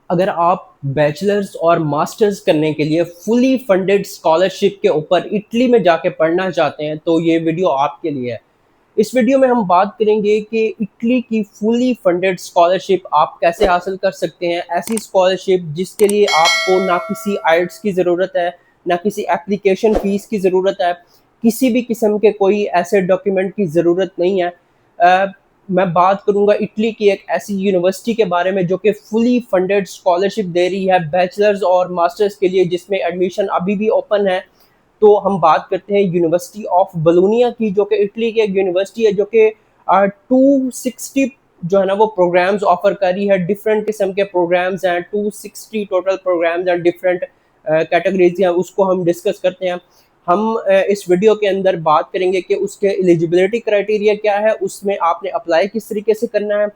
अगर आप बैचलर्स और मास्टर्स करने के लिए फुली फंडेड स्कॉलरशिप के ऊपर इटली में जाके पढ़ना चाहते हैं तो ये वीडियो आपके लिए है। इस वीडियो में हम बात करेंगे कि इटली की फुली फंडेड स्कॉलरशिप आप कैसे हासिल कर सकते हैं। ऐसी स्कॉलरशिप जिसके लिए आपको ना किसी आइट्स की ज़रूरत है, ना किसी एप्लीकेशन फ़ीस की ज़रूरत है, किसी भी किस्म के कोई ऐसे डॉक्यूमेंट की ज़रूरत नहीं है। मैं बात करूंगा इटली की एक ऐसी यूनिवर्सिटी के बारे में जो कि फुली फंडेड स्कॉलरशिप दे रही है बैचलर्स और मास्टर्स के लिए, जिसमें एडमिशन अभी भी ओपन है। तो हम बात करते हैं यूनिवर्सिटी ऑफ बलूनिया की, जो कि इटली की एक यूनिवर्सिटी है जो कि 260 जो है ना वो प्रोग्राम्स ऑफर कर रही है। डिफरेंट किस्म के प्रोग्राम्स हैं, 260 टोटल प्रोग्राम्स हैं, डिफरेंट कैटेगरीज हैं, उसको हम डिस्कस करते हैं। हम इस वीडियो के अंदर बात करेंगे कि उसके एलिजिबिलिटी क्राइटेरिया क्या है, उसमें आपने अप्लाई किस तरीके से करना है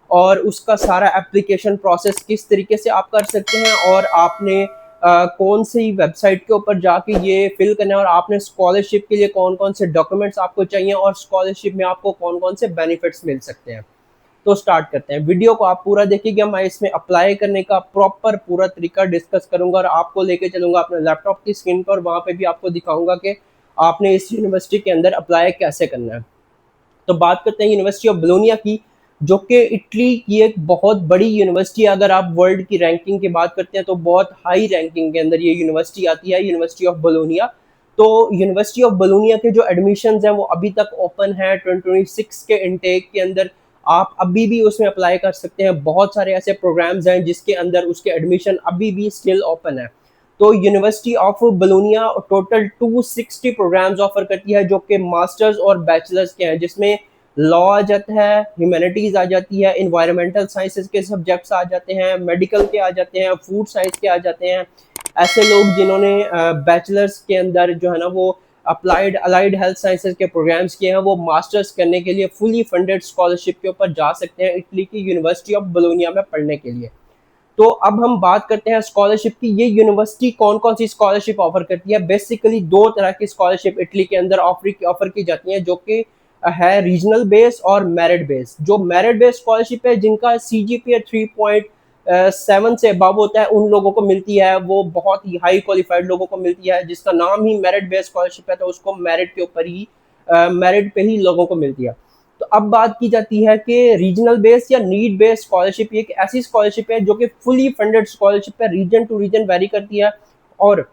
और उसका सारा एप्लीकेशन प्रोसेस किस तरीके से आप कर सकते हैं, और आपने कौन सी वेबसाइट के ऊपर जाके ये फिल करना है, और आपने स्कॉलरशिप के लिए कौन कौन से डॉक्यूमेंट्स आपको चाहिए और स्कॉलरशिप में आपको कौन कौन से बेनिफिट्स मिल सकते हैं। तो स्टार्ट करते हैं। वीडियो को आप पूरा देखिएगा, मैं इसमें अप्लाई करने का प्रॉपर पूरा तरीका डिस्कस करूंगा और आपको लेके चलूंगा अपने लैपटॉप की स्क्रीन पर, वहां पे भी आपको दिखाऊंगा कि आपने इस यूनिवर्सिटी के अंदर अप्लाई कैसे करना है। तो बात करते हैं यूनिवर्सिटी ऑफ बोलोनिया की, जो कि इटली की एक बहुत बड़ी यूनिवर्सिटी है। अगर आप वर्ल्ड की रैंकिंग की बात करते हैं तो बहुत हाई रैंकिंग के अंदर ये यूनिवर्सिटी आती है, यूनिवर्सिटी ऑफ बोलोनिया। तो यूनिवर्सिटी ऑफ बोलोनिया के जो एडमिशन्स हैं वो अभी तक ओपन है 2026 के इनटेक के अंदर। आप अभी भी उसमें अप्लाई कर सकते हैं। बहुत सारे ऐसे प्रोग्राम्स हैं जिसके अंदर उसके एडमिशन अभी भी स्टिल ओपन है। तो university of Bologna total 260 programmes offer करती है जो कि मास्टर्स और बैचलर्स के हैं, जिसमें लॉ आ जाता है, ह्यूमैनिटीज आ जाती है, इन्वायरमेंटल साइंसेज के सब्जेक्ट्स आ जाते हैं, मेडिकल के आ जाते हैं, फूड साइंस के आ जाते हैं। ऐसे लोग जिन्होंने बैचलर्स के अंदर जो है ना वो अप्लाइड अलाइड हेल्थ साइंसेज के प्रोग्राम्स किए हैं, वो मास्टर्स करने के लिए फुली फंडेड स्कॉलरशिप के ऊपर जा सकते हैं इटली की यूनिवर्सिटी ऑफ बोलोनिया में पढ़ने के लिए। तो अब हम बात करते हैं स्कॉलरशिप की। ये यूनिवर्सिटी कौन कौन सी स्कॉलरशिप ऑफर करती है। बेसिकली दो तरह की स्कॉलरशिप इटली के अंदर ऑफर की जाती है, जो कि है रीजनल बेस और मेरिट बेस। जो मेरिट बेस स्कॉलरशिप है, जिनका सीजीपीए 3.7 से अबव होता है, उन लोगों को मिलती है। वो बहुत ही हाई क्वालिफाइड लोगों को मिलती है, जिसका नाम ही मेरिट बेस स्कॉलरशिप है, तो उसको मेरिट के ऊपर ही मेरिट पे ही लोगों को मिलती है। तो अब बात की जाती है कि रीजनल बेस या नीड बेस्ड स्कॉलरशिप एक ऐसी स्कॉलरशिप है जो कि फुली फंडेड स्कॉलरशिप है, रीजन टू रीजन वेरी करती है। और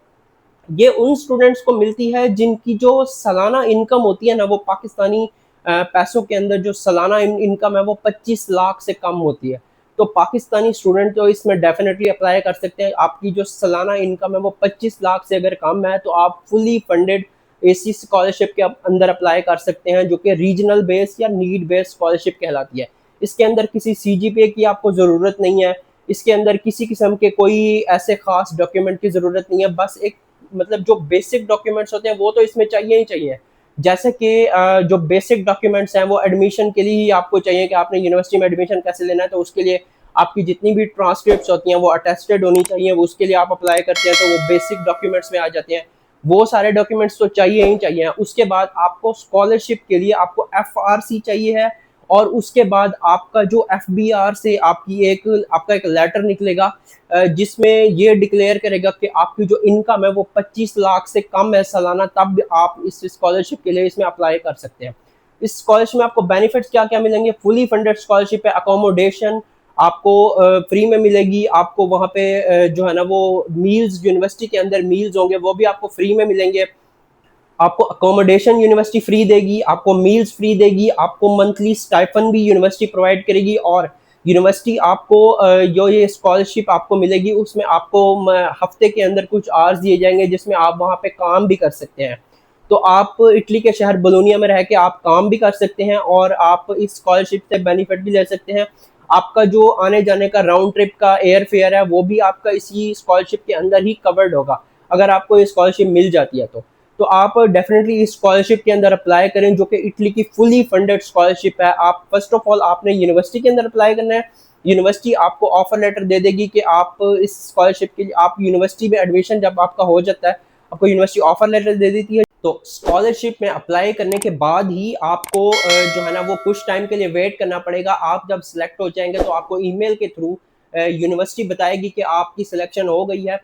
ये उन स्टूडेंट्स को मिलती है जिनकी जो सालाना इनकम होती है ना, वो पाकिस्तानी पैसों के अंदर जो सालाना इनकम है वो 25 लाख से कम होती है। तो पाकिस्तानी स्टूडेंट तो इसमें डेफिनेटली अप्लाई कर सकते हैं। आपकी जो सालाना इनकम है वो 25 लाख से अगर कम है तो आप फुली फंडेड इसी स्कॉलरशिप के अंदर अप्लाई कर सकते हैं, जो कि रीजनल बेस या नीड बेस्ड स्कॉलरशिप कहलाती है। इसके अंदर किसी सीजीपीए की आपको ज़रूरत नहीं है। इसके अंदर किसी किस्म के कोई ऐसे खास डॉक्यूमेंट की ज़रूरत नहीं है। बस एक मतलब जो बेसिक डॉक्यूमेंट्स होते हैं वो तो इसमें चाहिए ही चाहिए। जैसे कि जो बेसिक डॉक्यूमेंट्स हैं वो एडमिशन के लिए ही आपको चाहिए कि आपने यूनिवर्सिटी में एडमिशन कैसे लेना है, तो उसके लिए आपकी जितनी भी ट्रांसक्रिप्ट्स होती हैं वो अटेस्टेड होनी चाहिए। वो उसके लिए आप अप्लाई करते हैं तो वो बेसिक डॉक्यूमेंट्स में आ जाते हैं। वो सारे डॉक्यूमेंट्स तो चाहिए ही चाहिए। उसके बाद आपको स्कॉलरशिप के लिए आपको एफआरसी चाहिए है, और उसके बाद आपका जो एफबीआर से आपका एक लेटर निकलेगा जिसमें ये डिक्लेयर करेगा कि आपकी जो इनकम है वो 25 लाख से कम है सालाना, तब आप इस स्कॉलरशिप के लिए इसमें अप्लाई कर सकते हैं। इस स्कॉलरशिप में आपको बेनिफिट्स क्या क्या मिलेंगे। फुली फंडेड स्कॉलरशिप है, अकोमोडेशन आपको फ्री में मिलेगी। आपको वहाँ पे जो है ना वो मील्स, यूनिवर्सिटी के अंदर मील्स होंगे वो भी आपको फ्री में मिलेंगे। आपको अकोमोडेशन यूनिवर्सिटी फ्री देगी, आपको मील्स फ्री देगी, आपको मंथली स्टाइफन भी यूनिवर्सिटी प्रोवाइड करेगी। और यूनिवर्सिटी आपको जो ये स्कॉलरशिप आपको मिलेगी उसमें आपको हफ्ते के अंदर कुछ आवर्स दिए जाएंगे जिसमें आप वहाँ पे काम भी कर सकते हैं। तो आप इटली के शहर बोलोनिया में रह के आप काम भी कर सकते हैं और आप इस स्कॉलरशिप से बेनिफिट भी ले सकते हैं। आपका जो आने जाने का राउंड ट्रिप का एयर फेयर है वो भी आपका इसी स्कॉलरशिप के अंदर ही कवर्ड होगा, अगर आपको ये स्कॉलरशिप मिल जाती है तो आप डेफिनेटली इस स्कॉलरशिप के अंदर अप्लाई करें, जो कि इटली की फुली फंडेड स्कॉलरशिप है। आप फर्स्ट ऑफ ऑल आपने यूनिवर्सिटी के अंदर अप्लाई करना है। यूनिवर्सिटी आपको ऑफर लेटर दे देगी कि आप इस स्कॉलरशिप के लिए, आप यूनिवर्सिटी में एडमिशन जब आपका हो जाता है आपको यूनिवर्सिटी ऑफर लेटर दे देती है। तो स्कॉलरशिप में अप्लाई करने के बाद ही आपको जो है ना वो कुछ टाइम के लिए वेट करना पड़ेगा। आप जब सिलेक्ट हो जाएंगे तो आपको ईमेल के थ्रू यूनिवर्सिटी बताएगी कि आपकी सिलेक्शन हो गई है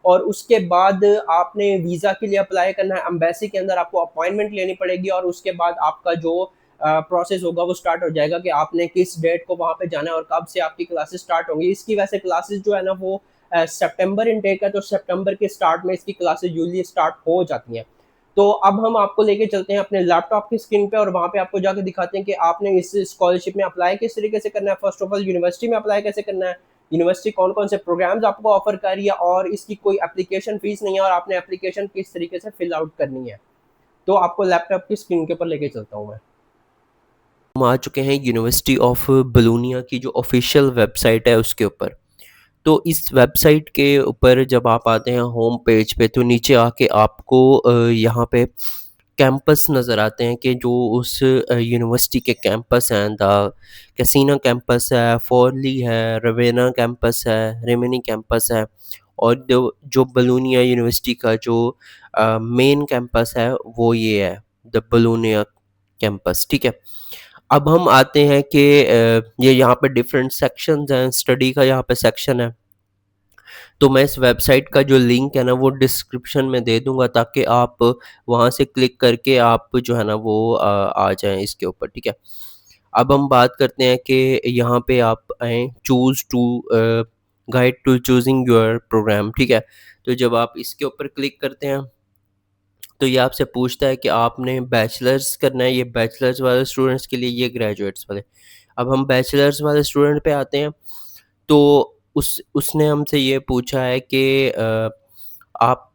और उसके बाद आपने वीज़ा के लिए अप्लाई करना है, एम्बेसी के अंदर आपको अपॉइंटमेंट लेनी पड़ेगी और उसके बाद आपका जो प्रोसेस होगा वो स्टार्ट हो जाएगा कि आपने किस डेट को वहाँ पे जाना है और कब से आपकी क्लासेस स्टार्ट होंगी। इसकी वैसे क्लासेस जो है ना वो सितंबर इनटेक है, तो सितंबर के स्टार्ट में इसकी क्लासेस यूजुअली स्टार्ट हो जाती हैं। तो अब हम आपको लेके चलते हैं अपने लैपटॉप की स्क्रीन पे और वहाँ पे आपको जाके दिखाते हैं कि आपने इस स्कॉलरशिप में अप्लाई किस तरीके से करना है। फर्स्ट ऑफ ऑल यूनिवर्सिटी में अप्लाई कैसे करना है, यूनिवर्सिटी कौन-कौन से प्रोग्राम्स आपको ऑफर कर रही है और इसकी कोई एप्लीकेशन फीस नहीं है और आपने एप्लीकेशन किस तरीके से फिल आउट करनी है। तो आपको लैपटॉप की स्क्रीन के ऊपर लेके चलता हूँ मैं। हम आ चुके हैं यूनिवर्सिटी ऑफ बलूनिया की जो ऑफिशियल वेबसाइट है उसके ऊपर। तो इस वेबसाइट के ऊपर जब आप आते हैं होम पेज पे, तो नीचे आके आपको यहाँ पे कैंपस नज़र आते हैं कि जो उस यूनिवर्सिटी के कैंपस हैं। द कैसीना कैंपस है, फॉरली है, रवेना कैंपस है, रिमिनी कैंपस है और जो बलूनिया यूनिवर्सिटी का जो मेन कैंपस है वो ये है, द बलूनिया कैंपस। ठीक है। अब हम आते हैं कि ये यहाँ पे डिफरेंट सेक्शंस हैं, स्टडी का यहाँ पे सेक्शन है। तो मैं इस वेबसाइट का जो लिंक है ना वो डिस्क्रिप्शन में दे दूँगा, ताकि आप वहाँ से क्लिक करके आप जो है ना वो आ जाएँ इसके ऊपर, ठीक है। अब हम बात करते हैं कि यहाँ पे आप आएँ, choose to guide to choosing your program, ठीक है। तो जब आप इसके ऊपर क्लिक करते हैं, तो ये आपसे पूछता है कि आपने बैचलर्स करना है, ये बैचलर्स वाले स्टूडेंट्स के लिए, ये ग्रेजुएट्स वाले। अब हम बैचलर्स वाले स्टूडेंट पे आते हैं, तो उसने हमसे ये पूछा है कि आप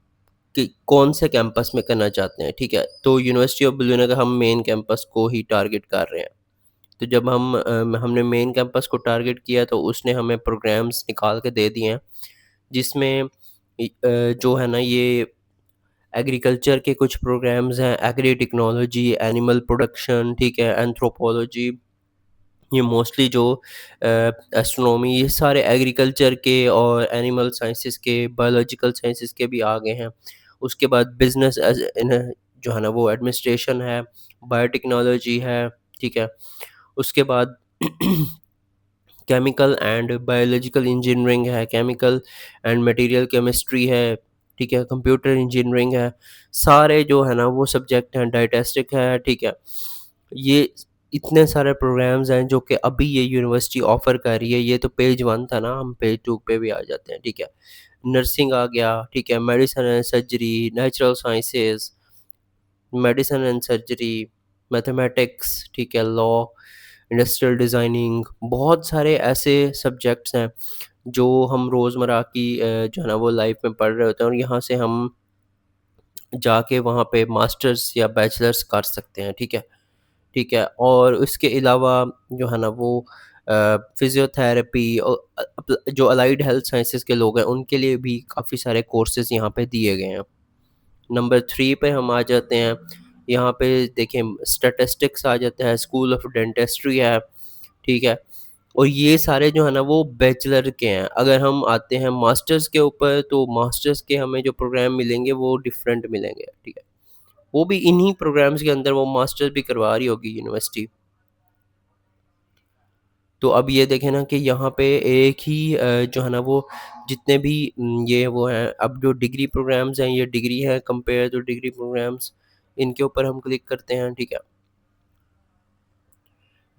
कि कौन से कैंपस में करना चाहते हैं, ठीक है? तो यूनिवर्सिटी ऑफ बल्यूना का हम मेन कैंपस को ही टारगेट कर रहे हैं। तो जब हमने मेन कैंपस को टारगेट किया, तो उसने हमें प्रोग्राम्स निकाल के दे दिए हैं, जिसमें जो है ना ये एग्रीकल्चर के कुछ प्रोग्राम्स हैं, एग्री टेक्नोलॉजी, एनिमल प्रोडक्शन, ठीक है, एंथ्रोपोलॉजी, ये मोस्टली जो एस्ट्रोनॉमी, ये सारे एग्रीकल्चर के और एनिमल साइंसेस के, बायोलॉजिकल साइंसेस के भी आ गए हैं। उसके बाद बिजनेस एज इन जो है ना वो एडमिनिस्ट्रेशन है, बायोटेक्नोलॉजी है, ठीक है। उसके बाद केमिकल एंड बायोलॉजिकल इंजीनियरिंग है, केमिकल एंड मटेरियल केमिस्ट्री है, ठीक है, कंप्यूटर इंजीनियरिंग है। सारे जो है ना वो सब्जेक्ट हैं, डायटेस्टिक है, ठीक है। ये इतने सारे प्रोग्राम्स हैं जो कि अभी ये यूनिवर्सिटी ऑफ़र कर रही है। ये तो पेज 1 था ना, हम पेज 2 पे भी आ जाते हैं, ठीक है। नर्सिंग आ गया, ठीक है, medicine and surgery, natural sciences, medicine and surgery, mathematics, ठीक है, लॉ, इंडस्ट्रियल डिज़ाइनिंग, बहुत सारे ऐसे सब्जेक्ट्स हैं जो हम रोज़मर्रा की जो है ना वो लाइफ में पढ़ रहे होते हैं, और यहाँ से हम जाके वहाँ पे मास्टर्स या बैचलर्स कर सकते हैं, ठीक है। ठीक है, और इसके अलावा जो है ना वो फ़िज़ियोथेरेपी जो अलाइड हेल्थ साइंसेज़ के लोग हैं, उनके लिए भी काफ़ी सारे कोर्सेज़ यहाँ पे दिए गए हैं। नंबर 3 पे हम आ जाते हैं, यहाँ पे देखें स्टैटिस्टिक्स आ जाता है, स्कूल ऑफ डेंटिस्ट्री है, ठीक है? और ये सारे जो है ना वो बैचलर के हैं। अगर हम आते हैं मास्टर्स के ऊपर, तो मास्टर्स के हमें जो प्रोग्राम मिलेंगे वो डिफरेंट मिलेंगे, ठीक है? वो भी इन्हीं प्रोग्राम्स के अंदर वो मास्टर्स भी करवा रही होगी यूनिवर्सिटी। तो अब ये देखें ना कि यहाँ पे एक ही जो है ना वो जितने भी ये वो हैं, अब जो डिग्री प्रोग्राम्स हैं, ये डिग्री है कंपेयर टू डिग्री प्रोग्राम्स, इनके ऊपर हम क्लिक करते हैं, ठीक है।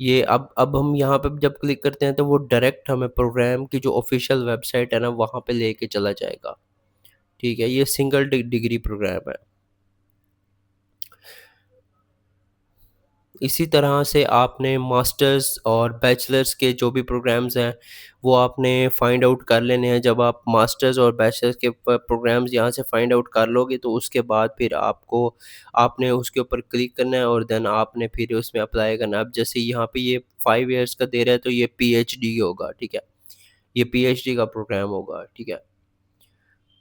ये अब हम यहाँ पे जब क्लिक करते हैं, तो वो डायरेक्ट हमें प्रोग्राम की जो ऑफिशियल वेबसाइट है ना वहाँ पे लेके चला जाएगा, ठीक है। ये सिंगल डिग्री प्रोग्राम है। इसी तरह से आपने मास्टर्स और बैचलर्स के जो भी प्रोग्राम्स हैं, वो आपने फाइंड आउट कर लेने हैं। जब आप मास्टर्स और बैचलर्स के प्रोग्राम्स यहाँ से फाइंड आउट कर लोगे, तो उसके बाद फिर आपने उसके ऊपर क्लिक करना है और देन आपने फिर उसमें अप्लाई करना है। अब जैसे यहाँ पे ये 5 इयर्स का दे रहा है, तो ये पीएचडी होगा, ठीक है। ये पीएचडी का प्रोग्राम होगा, ठीक है।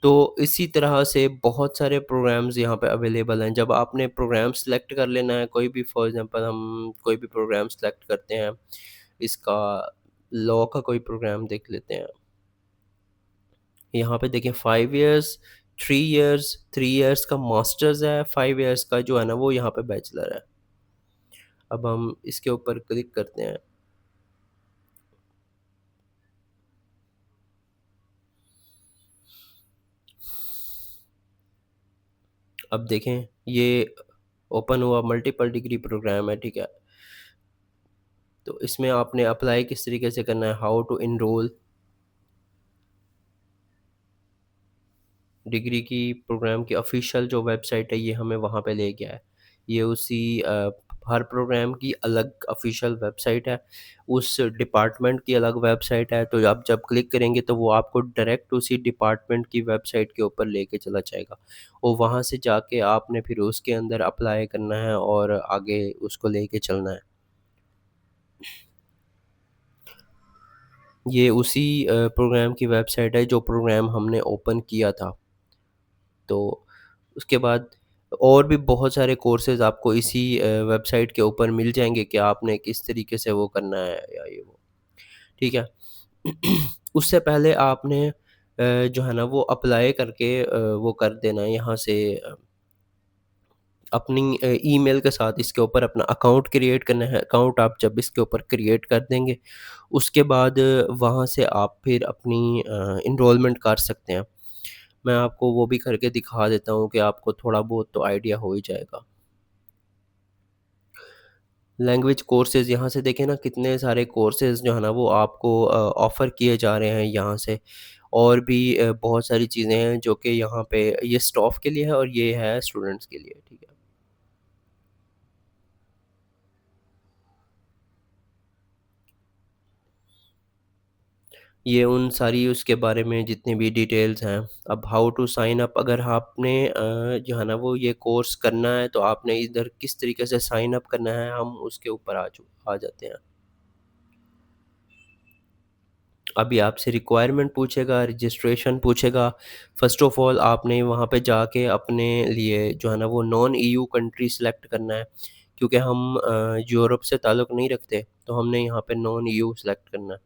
तो इसी तरह से बहुत सारे प्रोग्राम्स यहाँ पे अवेलेबल हैं। जब आपने प्रोग्राम सेलेक्ट कर लेना है, कोई भी, फॉर एग्ज़ाम्पल हम कोई भी प्रोग्राम सेलेक्ट करते हैं, इसका लॉ का कोई प्रोग्राम देख लेते हैं। यहाँ पे देखें 5 इयर्स, 3 इयर्स, 3 इयर्स का मास्टर्स है, 5 इयर्स का जो है ना वो यहाँ पे बैचलर है। अब हम इसके ऊपर क्लिक करते हैं। अब देखें ये ओपन हुआ, मल्टीपल डिग्री प्रोग्राम है, ठीक है। तो इसमें आपने अप्लाई किस तरीके से करना है, हाउ टू इनरोल डिग्री की प्रोग्राम की ऑफिशियल जो वेबसाइट है, ये हमें वहाँ पे ले गया है। ये उसी हर प्रोग्राम की अलग ऑफिशियल वेबसाइट है, उस डिपार्टमेंट की अलग वेबसाइट है। तो आप जब क्लिक करेंगे तो वो आपको डायरेक्ट उसी डिपार्टमेंट की वेबसाइट के ऊपर लेके चला जाएगा, और वहाँ से जाके आपने फिर उसके अंदर अप्लाई करना है और आगे उसको लेके चलना है। ये उसी प्रोग्राम की वेबसाइट है जो प्रोग्राम हमने ओपन किया था। तो उसके बाद और भी बहुत सारे कोर्सेज़ आपको इसी वेबसाइट के ऊपर मिल जाएँगे कि आपने किस तरीके से वो करना है या ये वो, ठीक है? उससे पहले आपने जो है ना वो अप्लाई करके वो कर देना है यहाँ से, अपनी ईमेल के साथ इसके ऊपर अपना अकाउंट क्रिएट करना है। अकाउंट आप जब इसके ऊपर क्रिएट कर देंगे, उसके बाद वहाँ से आप फिर अपनी एनरोलमेंट कर सकते हैं। मैं आपको वो भी करके दिखा देता हूँ कि आपको थोड़ा बहुत तो आइडिया हो ही जाएगा। लैंग्वेज कोर्सेज़ यहाँ से देखें ना, कितने सारे कोर्सेज़ जो है ना वो आपको ऑफ़र किए जा रहे हैं यहाँ से। और भी बहुत सारी चीज़ें हैं जो कि यहाँ पे ये स्टाफ के लिए है और ये है स्टूडेंट्स के लिए, ठीक है। ये उन सारी उसके बारे में जितनी भी डिटेल्स हैं। अब हाउ टू साइन अप, अगर आपने जो है ना वो ये कोर्स करना है तो आपने इधर किस तरीके से साइन अप करना है, हम उसके ऊपर आ जाते हैं। अभी आपसे रिक्वायरमेंट पूछेगा, रजिस्ट्रेशन पूछेगा। फ़र्स्ट ऑफ़ ऑल आपने वहाँ पे जाके अपने लिए जो है ना वो नॉन ईयू कंट्री सेलेक्ट करना है, क्योंकि हम यूरोप से ताल्लुक़ नहीं रखते, तो हमने यहाँ पे नॉन ईयू सेलेक्ट करना है।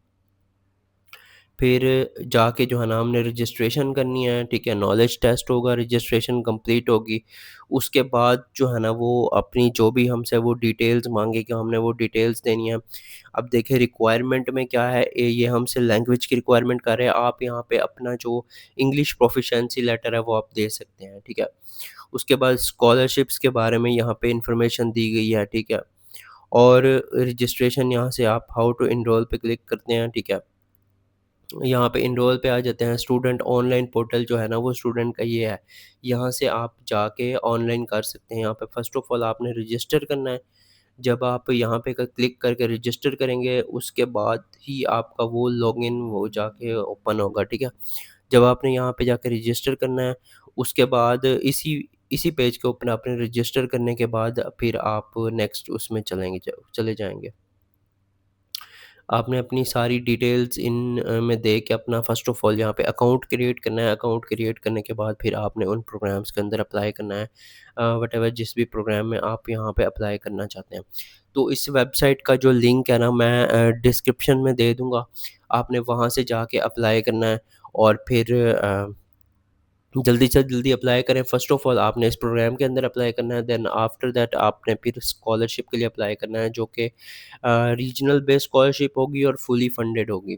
फिर जाके जो है ना हमने रजिस्ट्रेशन करनी है, ठीक है? नॉलेज टेस्ट होगा, रजिस्ट्रेशन कंप्लीट होगी। उसके बाद जो है ना वो अपनी जो भी हमसे वो डिटेल्स माँगेगा, हमने वो डिटेल्स देनी है। अब देखिए रिक्वायरमेंट में क्या है, ये हमसे लैंग्वेज की रिक्वायरमेंट कर रहे हैं। आप यहाँ पे अपना जो इंग्लिश प्रोफिशिएंसी लेटर है वो आप दे सकते हैं, ठीक है? उसके बाद स्कॉलरशिप्स के बारे में यहाँ पे इन्फॉर्मेशन दी गई है, ठीक है? और रजिस्ट्रेशन यहाँ से आप हाउ टू एनरोल पे क्लिक करते हैं, ठीक है? यहाँ पे एनरोल पे आ जाते हैं। स्टूडेंट ऑनलाइन पोर्टल जो है ना वो स्टूडेंट का ये है। यहाँ से आप जाके ऑनलाइन कर सकते हैं। यहाँ पे फ़र्स्ट ऑफ़ ऑल आपने रजिस्टर करना है। जब आप यहाँ पे क्लिक करके रजिस्टर करेंगे, उसके बाद ही आपका वो लॉगिन वो जाके ओपन होगा, ठीक है? जब आपने यहाँ पे जाके रजिस्टर करना है, उसके बाद इसी इसी पेज के ऊपर आपने रजिस्टर करने के बाद फिर आप नेक्स्ट उसमें चले जाएँगे। आपने अपनी सारी डिटेल्स में दे के अपना फ़र्स्ट ऑफ़ ऑल यहाँ पे अकाउंट क्रिएट करना है। अकाउंट क्रिएट करने के बाद फिर आपने उन प्रोग्राम्स के अंदर अप्लाई करना है, व्हाटएवर जिस भी प्रोग्राम में आप यहाँ पे अप्लाई करना चाहते हैं। तो इस वेबसाइट का जो लिंक है ना मैं डिस्क्रिप्शन में दे दूँगा। आपने वहाँ से जाके अप्लाई करना है और फिर जल्दी से जल्दी अप्लाई करें। फ़र्स्ट ऑफ़ ऑल आपने इस प्रोग्राम के अंदर अप्लाई करना है, देन आफ्टर दैट आपने फिर स्कॉलरशिप के लिए अप्लाई करना है, जो कि रीजनल बेस्ड स्कॉलरशिप होगी और फुली फंडेड होगी।